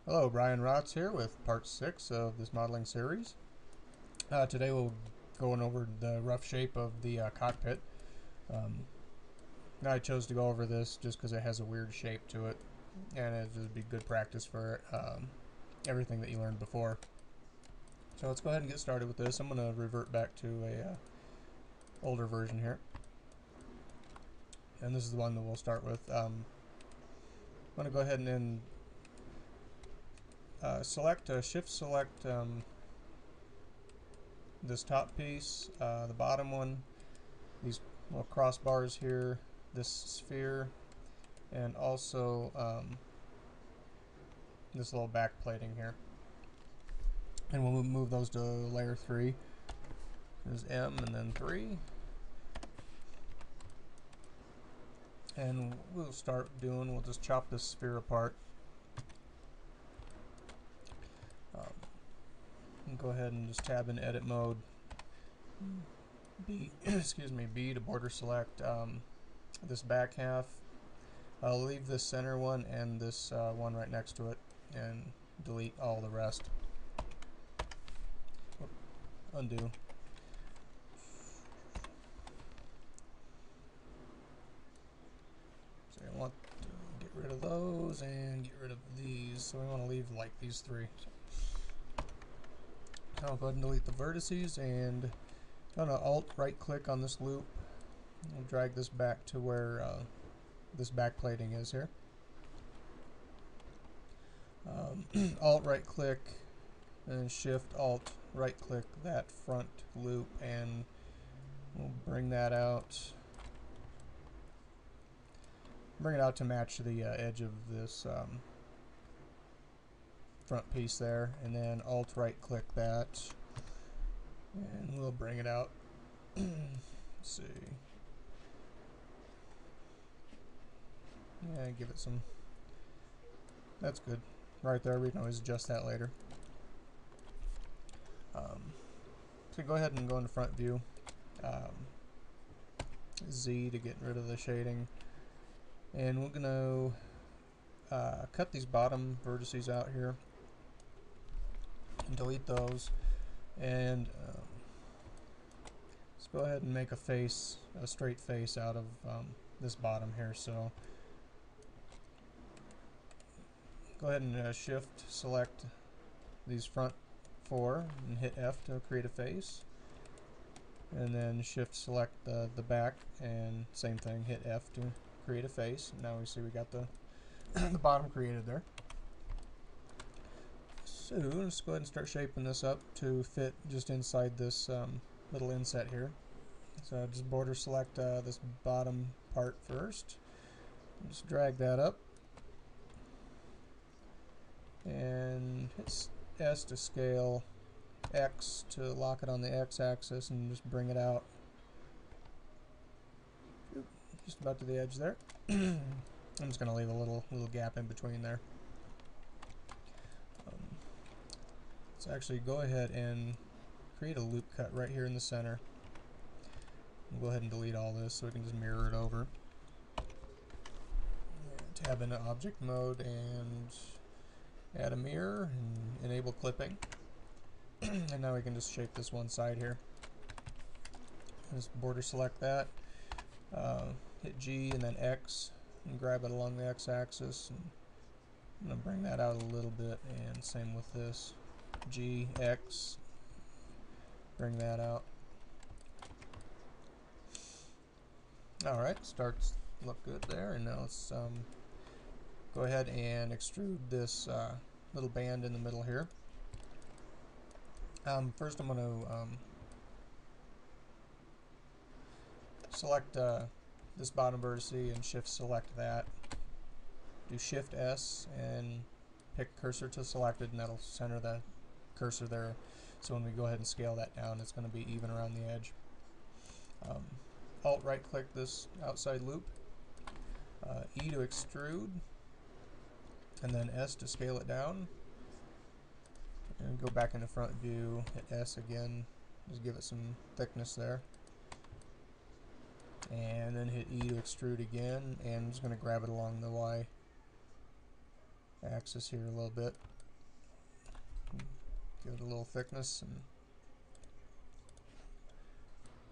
Hello, Brian Rotz here with part 6 of this modeling series. Today we'll going over the rough shape of the cockpit. Um, I chose to go over this just because it has a weird shape to it, and it would be good practice for everything that you learned before. So let's go ahead and get started with this. I'm going to revert back to a older version here, and this is the one that we'll start with. I'm going to go ahead and shift select this top piece, the bottom one, these little crossbars here, this sphere, and also this little back plating here. And we'll move those to layer 3. There's M and then 3. And we'll just chop this sphere apart. And go ahead and just tab in edit mode. B, B to border select this back half. I'll leave this center one and this one right next to it, and delete all the rest. Undo. So I want to get rid of those and get rid of these. So we want to leave like these three. So I'll go ahead and delete the vertices, and I'm going to Alt right click on this loop. I'll drag this back to where this back plating is here. Alt right click and Shift Alt right click that front loop, and we'll bring that out. Bring it out to match the edge of this front piece there, and then Alt right click that, and we'll bring it out. Let's see. Yeah, give it some. That's good. Right there, we can always adjust that later. So go ahead and go into front view. Z to get rid of the shading. And we're going to cut these bottom vertices out here and delete those. And let's go ahead and make a straight face out of this bottom here. So go ahead and shift select these front 4 and hit F to create a face, and then shift select the back and same thing, hit F to create a face. Now we see we got the the bottom created there. So let's go ahead and start shaping this up to fit just inside this little inset here. So just border select this bottom part first, just drag that up and hit S to scale, X to lock it on the X axis, and just bring it out just about to the edge there. I'm just going to leave a little gap in between there. Let's actually go ahead and create a loop cut right here in the center. We'll go ahead and delete all this so we can just mirror it over. And tab into object mode and add a mirror and enable clipping. And now we can just shape this one side here. Just border select that, hit G and then X and grab it along the X axis, and I'm going to bring that out a little bit, and same with this, G, X, bring that out. Alright, starts to look good there, and now let's go ahead and extrude this little band in the middle here. First I'm going to select this bottom vertex and shift select that. Do Shift S and pick cursor to selected, and that'll center the cursor there. So when we go ahead and scale that down, it's going to be even around the edge. Alt right click this outside loop, E to extrude, and then S to scale it down. And go back into front view, hit S again, just give it some thickness there. And then hit E to extrude again, and I'm just going to grab it along the Y axis here a little bit. Give it a little thickness and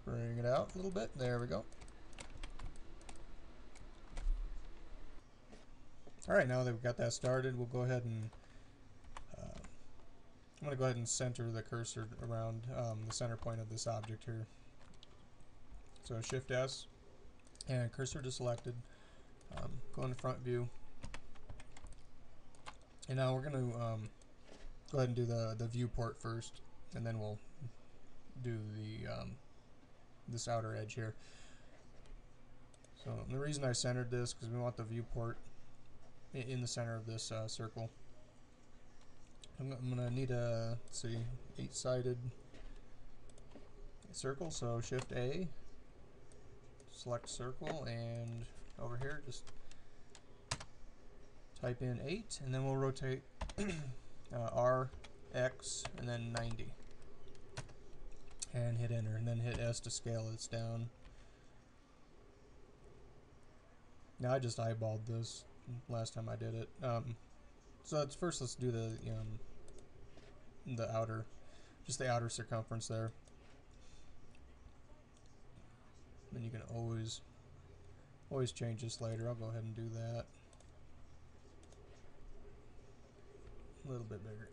bring it out a little bit. There we go. Alright, now that we've got that started, we'll go ahead and I'm going to go ahead and center the cursor around the center point of this object here. So Shift S and cursor to selected. Go into front view. And now we're going to go ahead and do the viewport first, and then we'll do the this outer edge here. So the reason I centered this because we want the viewport in the center of this circle. I'm going to need a, let's see, 8-sided circle, so Shift A, select circle, and over here just type in 8, and then we'll rotate R, X, and then 90. And hit enter, and then hit S to scale this down. Now I just eyeballed this last time I did it. So let's do the outer, just the outer circumference there. Then you can always change this later. I'll go ahead and do that. A little bit bigger.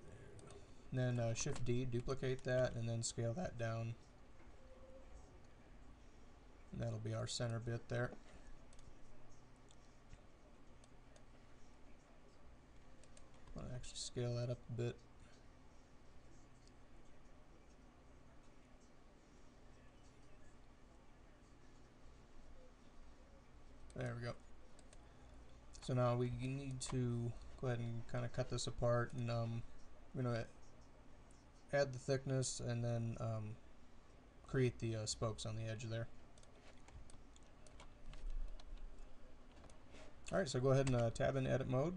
And then Shift D, duplicate that, and then scale that down. And that'll be our center bit there. I'll actually scale that up a bit. There we go. So now we need to go ahead and kind of cut this apart, and I'm going to add the thickness and then create the spokes on the edge there. Alright, so go ahead and tab in edit mode,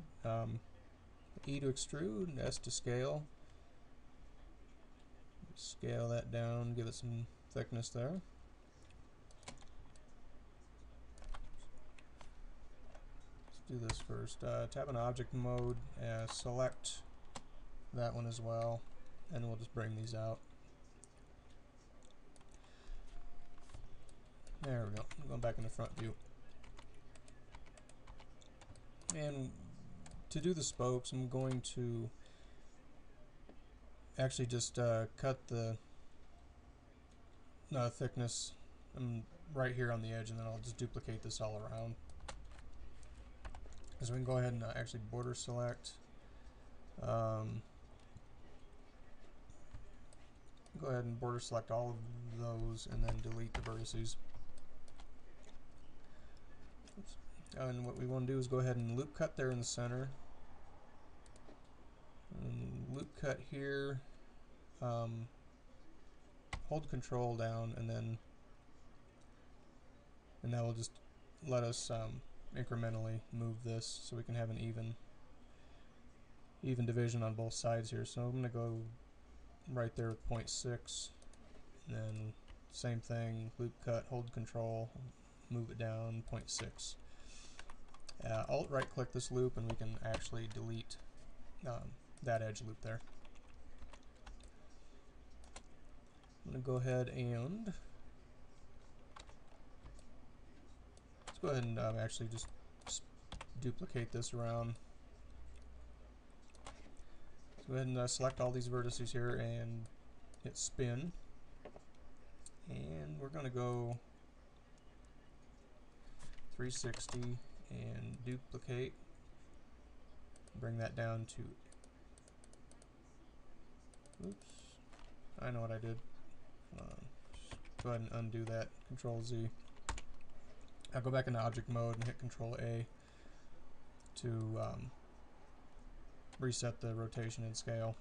E to extrude, S to scale. Scale that down, give it some thickness there. Do this first. Tab in object mode, select that one as well, and we'll just bring these out. There we go. I'm going back in the front view. And to do the spokes, I'm going to actually just cut the thickness right here on the edge, and then I'll just duplicate this all around. So we can go ahead and actually border select. Go ahead and border select all of those and then delete the vertices. Oops. And what we want to do is go ahead and loop cut there in the center. And loop cut here. Hold control down, and that will just let us incrementally move this so we can have an even division on both sides here. So I'm going to go right there with 0.6, and then same thing, loop cut, hold control, move it down 0.6. Alt right click this loop and we can actually delete that edge loop there. I'm going to go ahead and go ahead and actually just duplicate this around. So go ahead and select all these vertices here and hit spin. And we're going to go 360 and duplicate. Bring that down to, oops, I know what I did. Go ahead and undo that, Control Z. I'll go back into object mode and hit Control A to reset the rotation and scale,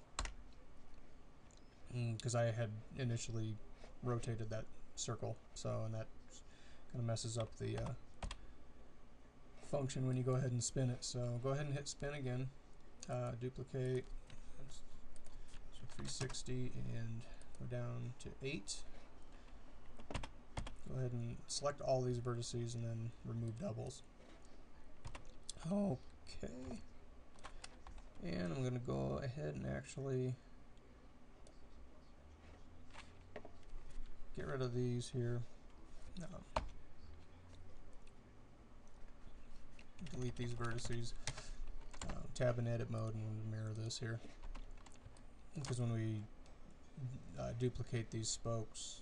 because I had initially rotated that circle, and that kind of messes up the function when you go ahead and spin it. So go ahead and hit spin again, duplicate, so 360 and go down to 8. Go ahead and select all these vertices and then remove doubles. Okay. And I'm going to go ahead and actually get rid of these here. Delete these vertices. Tab in edit mode and we'll mirror this here. Because when we duplicate these spokes,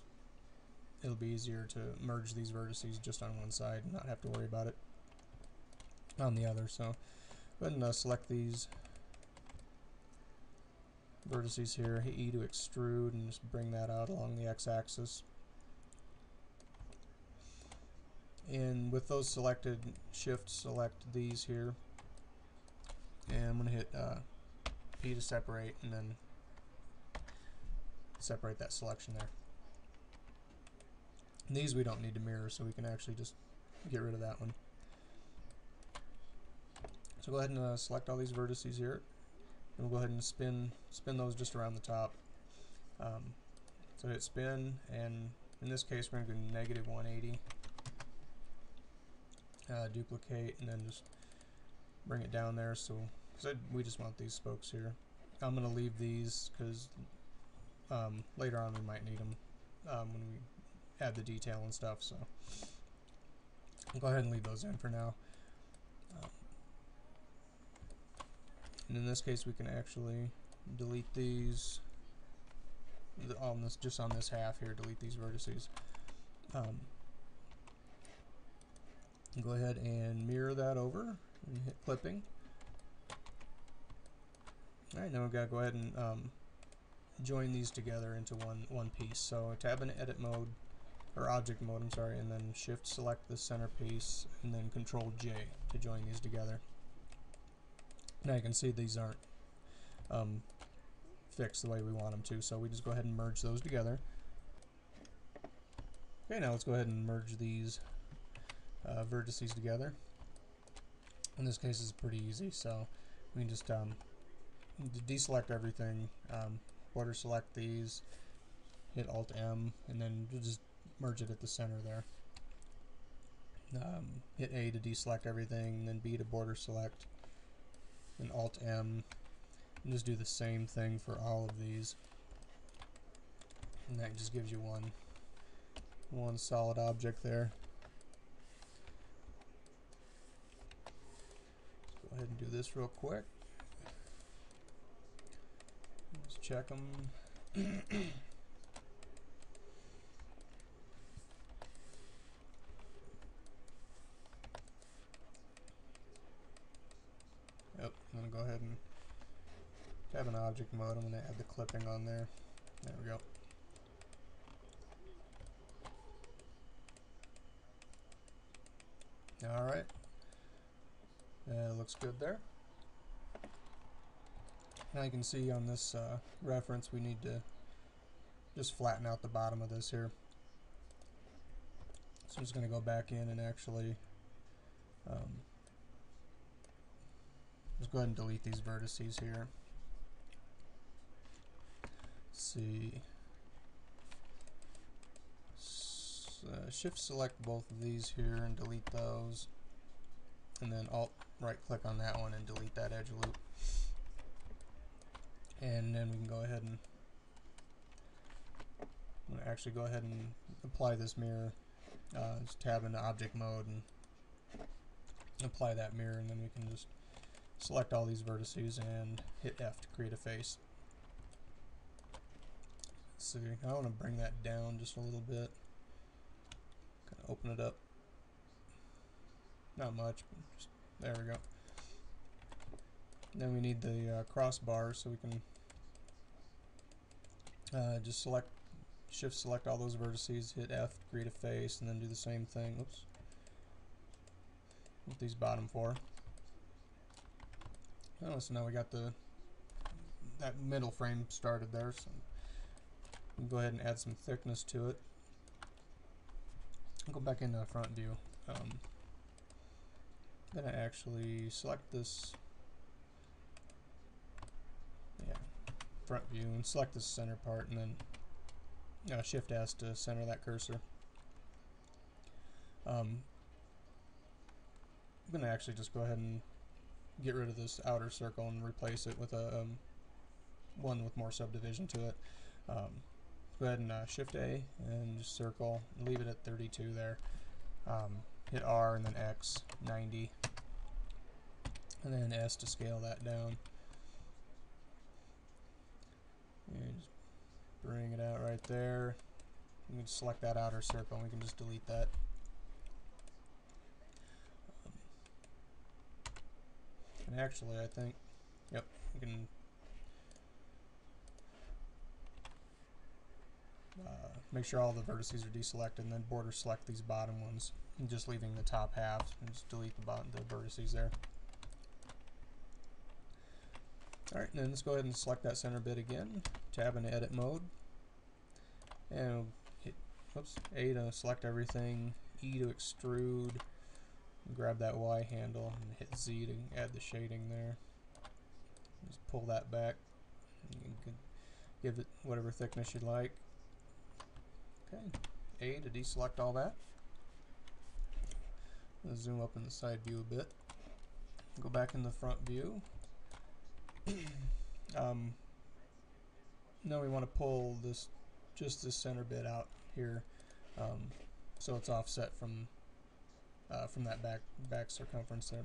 it'll be easier to merge these vertices just on one side and not have to worry about it on the other. So go ahead and select these vertices here, hit E to extrude and just bring that out along the x-axis. And with those selected, shift select these here, and I'm going to hit P to separate and then separate that selection there. And these we don't need to mirror, so we can actually just get rid of that one. So go ahead and select all these vertices here, and we'll go ahead and spin those just around the top. So hit spin, and in this case we're going to do -180. Duplicate and then just bring it down there, so because we just want these spokes here. I'm going to leave these because later on we might need them when we add the detail and stuff, so I'll go ahead and leave those in for now. And in this case we can actually delete these on this, just on this half here, delete these vertices. Go ahead and mirror that over and hit clipping. Alright, now we've got to go ahead and join these together into one piece. So tab in edit mode, or object mode, I'm sorry, and then shift select the center piece and then control J to join these together. Now you can see these aren't fixed the way we want them to, so we just go ahead and merge those together. Okay, now let's go ahead and merge these vertices together. In this case it's pretty easy, so we can just deselect everything, border select these, hit Alt M, and then just merge it at the center there. Hit A to deselect everything, and then B to border select, and Alt M, and just do the same thing for all of these, and that just gives you one solid object there. Go ahead and do this real quick. Let's check them. Yep, I'm going to go ahead and tab an object mode. I'm going to add the clipping on there. There we go. Alright. Looks good there. Now you can see on this reference we need to just flatten out the bottom of this here. So I'm just going to go back in and actually just go ahead and delete these vertices here. Let's see. Shift select both of these here and delete those, and then Alt right click on that one and delete that edge loop, and then we can go ahead and I'm going to actually go ahead and apply this mirror. Just tab into object mode and apply that mirror, and then we can just select all these vertices and hit F to create a face. Let's see, I want to bring that down just a little bit. Kind of open it up. Not much, but just, there we go. Then we need the crossbar, so we can just shift select all those vertices, hit F, create a face, and then do the same thing. Oops. With these bottom four. Oh, so now we got that middle frame started there, so we can go ahead and add some thickness to it. I'll go back into front view. I'm going to actually select this, front view, and select this center part, and then Shift S to center that cursor. I'm going to actually just go ahead and get rid of this outer circle and replace it with a one with more subdivision to it. go ahead and Shift A and just circle, leave it at 32 there. Hit R and then X, 90, and then S to scale that down. And just bring it out right there. We can select that outer circle and we can just delete that. And actually, I think, yep, we can make sure all the vertices are deselected, and then border select these bottom ones, and just leaving the top half, and just delete the vertices there. Alright, then let's go ahead and select that center bit again, tab into edit mode, and hit A to select everything, E to extrude, grab that Y handle, and hit Z to add the shading there. Just pull that back, and you can give it whatever thickness you'd like. Okay, A to deselect all that. Let's zoom up in the side view a bit. Go back in the front view. Now we want to pull just this center bit out here, so it's offset from that back circumference there.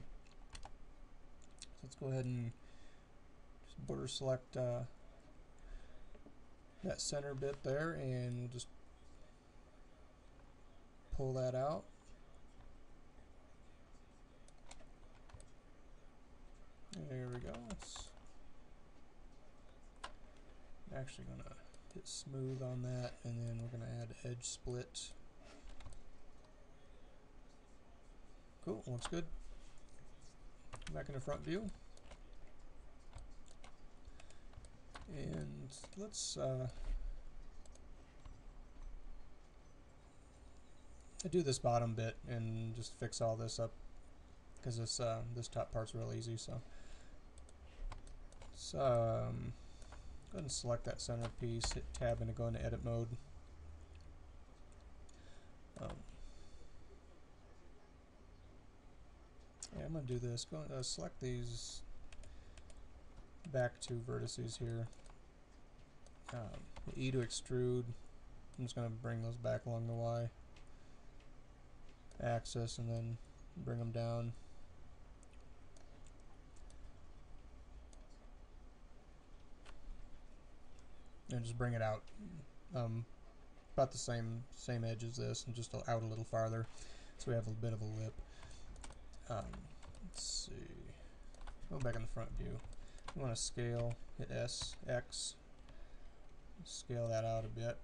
So let's go ahead and just border select that center bit there, and we'll just pull that out. There we go. I'm actually going to hit smooth on that, and then we're going to add edge split. Cool, looks good. Back in the front view. And let's do this bottom bit and just fix all this up, because this top part's real easy. So go ahead and select that center piece, hit tab and go into edit mode. Yeah, I'm going to do this. Go select these back two vertices here. E to extrude. I'm just going to bring those back along the Y axis and then bring them down. And just bring it out about the same edge as this, and just out a little farther, so we have a bit of a lip. Let's see. Go back in the front view. We want to scale. Hit S, X. Scale that out a bit.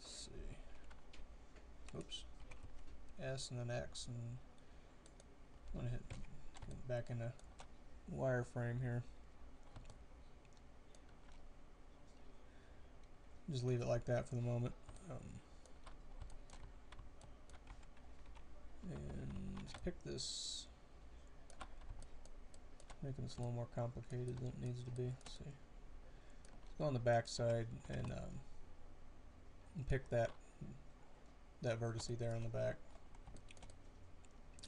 Let's see. Oops. S and then X, and I want to hit back into wireframe here. Just leave it like that for the moment. And pick this, making this a little more complicated than it needs to be. Let's see. Let's go on the back side and pick that vertex there on the back.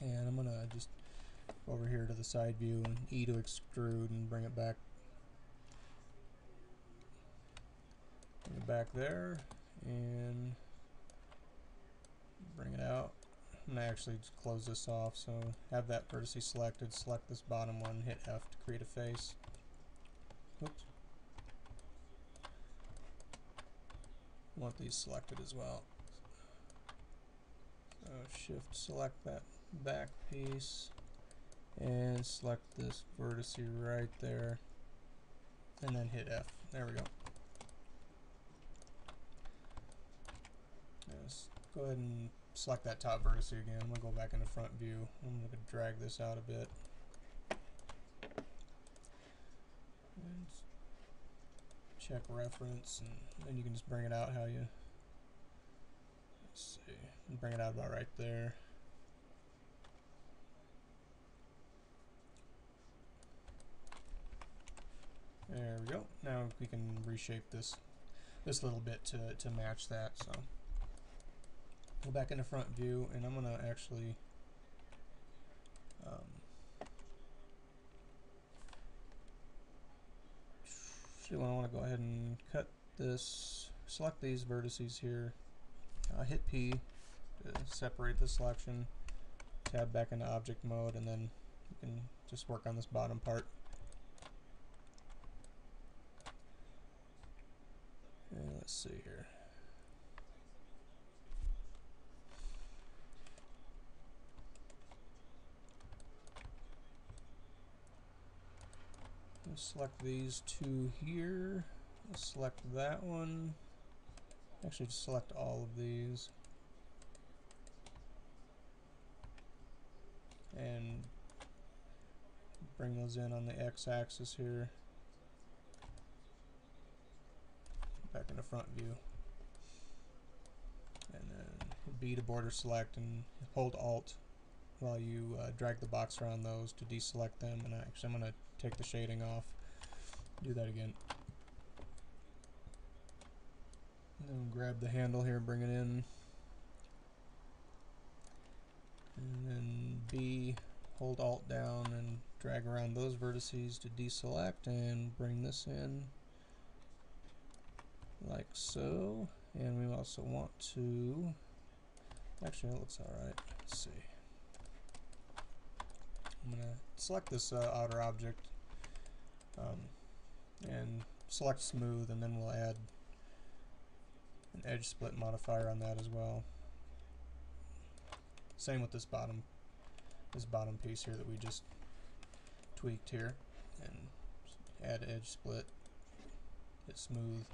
And I'm going to just go over here to the side view and E to extrude and bring it back. Bring it back there and bring it out. I'm going to actually just close this off, so have that vertex selected, select this bottom one, hit F to create a face. Oops. I want these selected as well. So shift select that back piece and select this vertex right there and then hit F. There we go. Let's go ahead and select that top vertex again. I'm going to go back in the front view. I'm going to drag this out a bit. And check reference, and then you can just bring it out how you, let's see, bring it out about right there. There we go. Now we can reshape this little bit to match that. So go back in the front view, and I'm going to actually Actually, I want to go ahead and cut this, select these vertices here, hit P to separate the selection, tab back into object mode, and then you can just work on this bottom part. And let's see here. Let's select these two here. Let's select that one. Actually, just select all of these. And bring those in on the x-axis here. Back into front view. And then B to border select and hold Alt while you drag the box around those to deselect them. And actually I'm going to take the shading off. Do that again. And then grab the handle here, bring it in. And then B, hold Alt down and drag around those vertices to deselect and bring this in like so. And we also want to, actually that looks alright. Let's see. I'm going to select this outer object and select smooth, and then we'll add an edge split modifier on that as well. Same with this bottom piece here that we just tweaked here, and add edge split, hit smooth.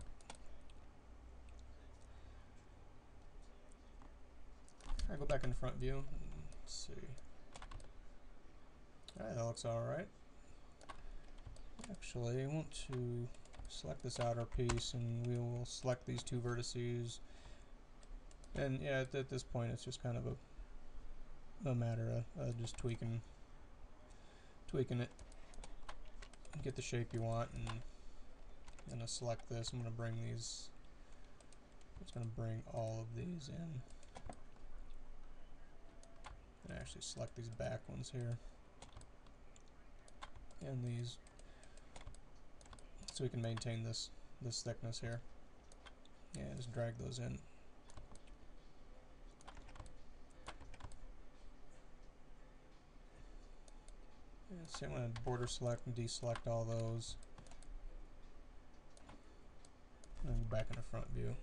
I go back in front view and let's see. Alright, that looks alright. Actually, I want to select this outer piece and we will select these two vertices. And yeah, at this point it's just kind of a matter of just tweaking it, get the shape you want, and I'm going to select this. I'm going to bring these, it's going to bring all of these in. And actually select these back ones here and these, so we can maintain this thickness here. Yeah, just drag those in. And so I'm going to border select and deselect all those. And go back in the front view.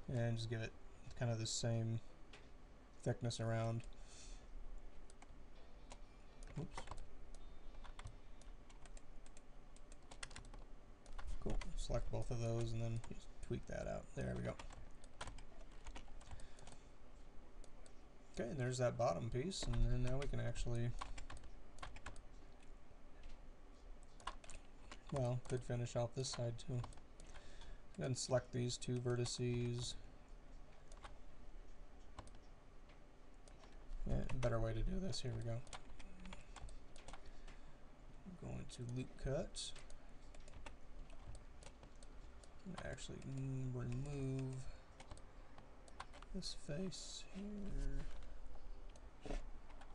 And just give it kind of the same thickness around. Oops. Cool. Select both of those and then just tweak that out. There we go. Okay, and there's that bottom piece, and then now we can actually, well, could finish off this side too. Then select these two vertices. Yeah, better way to do this. Here we go. I'm going to loop cut. Actually remove this face here.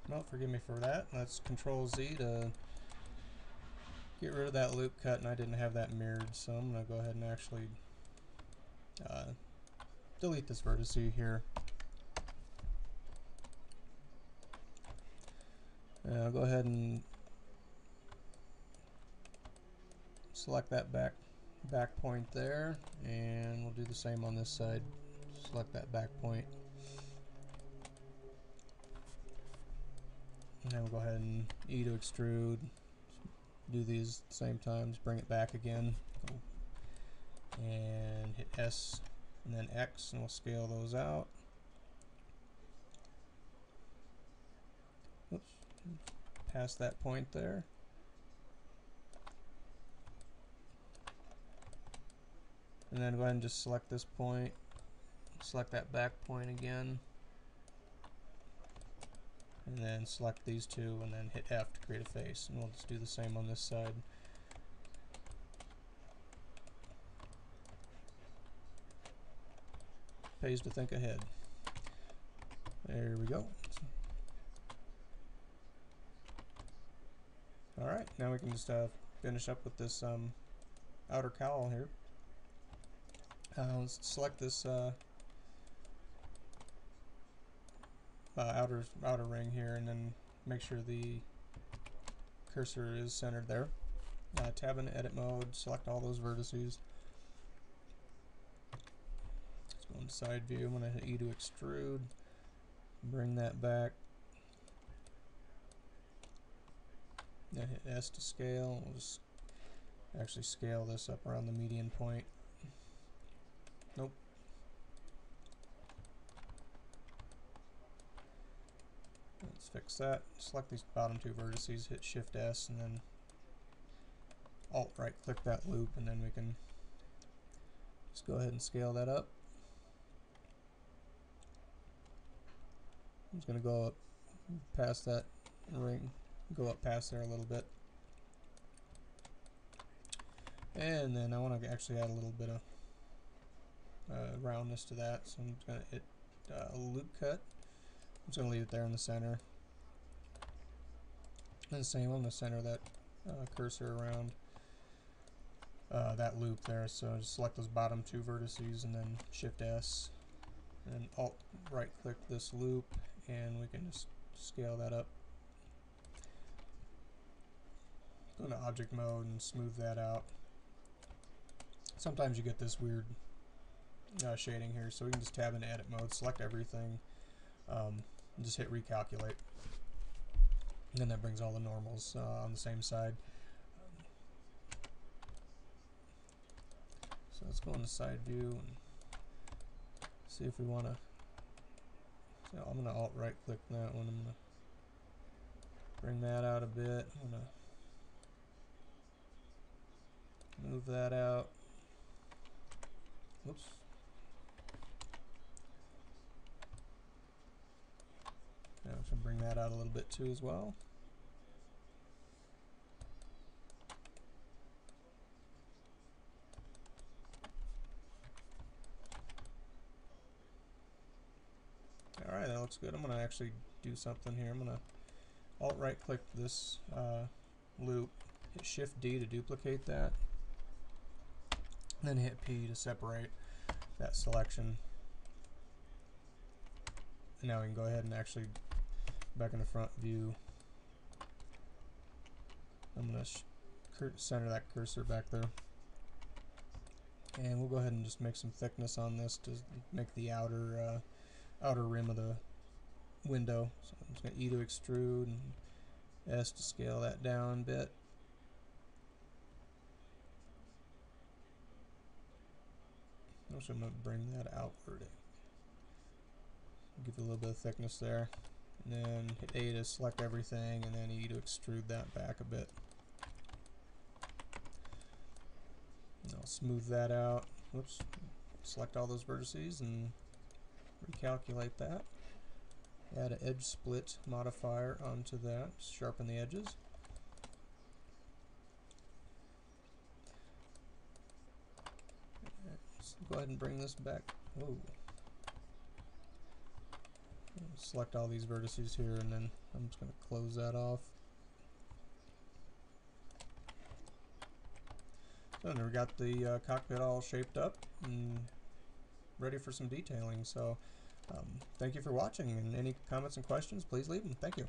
No, forgive me for that. Let's Control Z to get rid of that loop cut, and I didn't have that mirrored, so I'm going to go ahead and actually delete this vertex here. And I'll go ahead and select that back point there, and we'll do the same on this side. Select that back point. And then we'll go ahead and E to extrude. Do these at the same time. Just bring it back again. And hit S and then X, and we'll scale those out. Oops. Past that point there. And then go ahead and just select this point. Select that back point again. And then select these two and then hit F to create a face. And we'll just do the same on this side. Pays to think ahead. There we go. Alright, now we can just finish up with this outer cowl here. Let's select this outer ring here, and then make sure the cursor is centered there. Tab into edit mode, select all those vertices. Let's go into side view. I'm going to hit E to extrude, bring that back. Then hit S to scale. We'll just actually scale this up around the median point. Nope. Let's fix that. Select these bottom two vertices, hit Shift S, and then Alt right click that loop, and then we can just go ahead and scale that up. I'm just going to go up past that ring, go up past there a little bit. And then I want to actually add a little bit of roundness to that, so I'm just going to hit loop cut. I'm just going to leave it there in the center. And the same, I'm going to center that cursor around that loop there. So just select those bottom two vertices and then Shift S and Alt right click this loop, and we can just scale that up. Go into object mode and smooth that out. Sometimes you get this weird shading here, so we can just tab into edit mode, select everything, and just hit recalculate. And then that brings all the normals on the same side. So let's go into side view and see if we want to. So I'm going to alt right click that one. I'm going to bring that out a bit. I'm going to move that out. Whoops. Now I should bring that out a little bit too as well. Alright, that looks good. I'm going to actually do something here. I'm going to alt right click this loop, hit Shift D to duplicate that, and then hit P to separate that selection. And now we can go ahead and actually back in the front view. I'm going to center that cursor back there. And we'll go ahead and just make some thickness on this to make the outer rim of the window. So I'm just going to E to extrude and S to scale that down a bit. Also, I'm going to bring that outward. Give it a little bit of thickness there. And then hit A to select everything, and then E to extrude that back a bit. And I'll smooth that out. Whoops. Select all those vertices and recalculate that. Add an edge split modifier onto that. Sharpen the edges. Let's go ahead and bring this back. Whoa. Select all these vertices here, and then I'm just going to close that off. So now we got the cockpit all shaped up and ready for some detailing. So thank you for watching, and any comments and questions, please leave them. Thank you.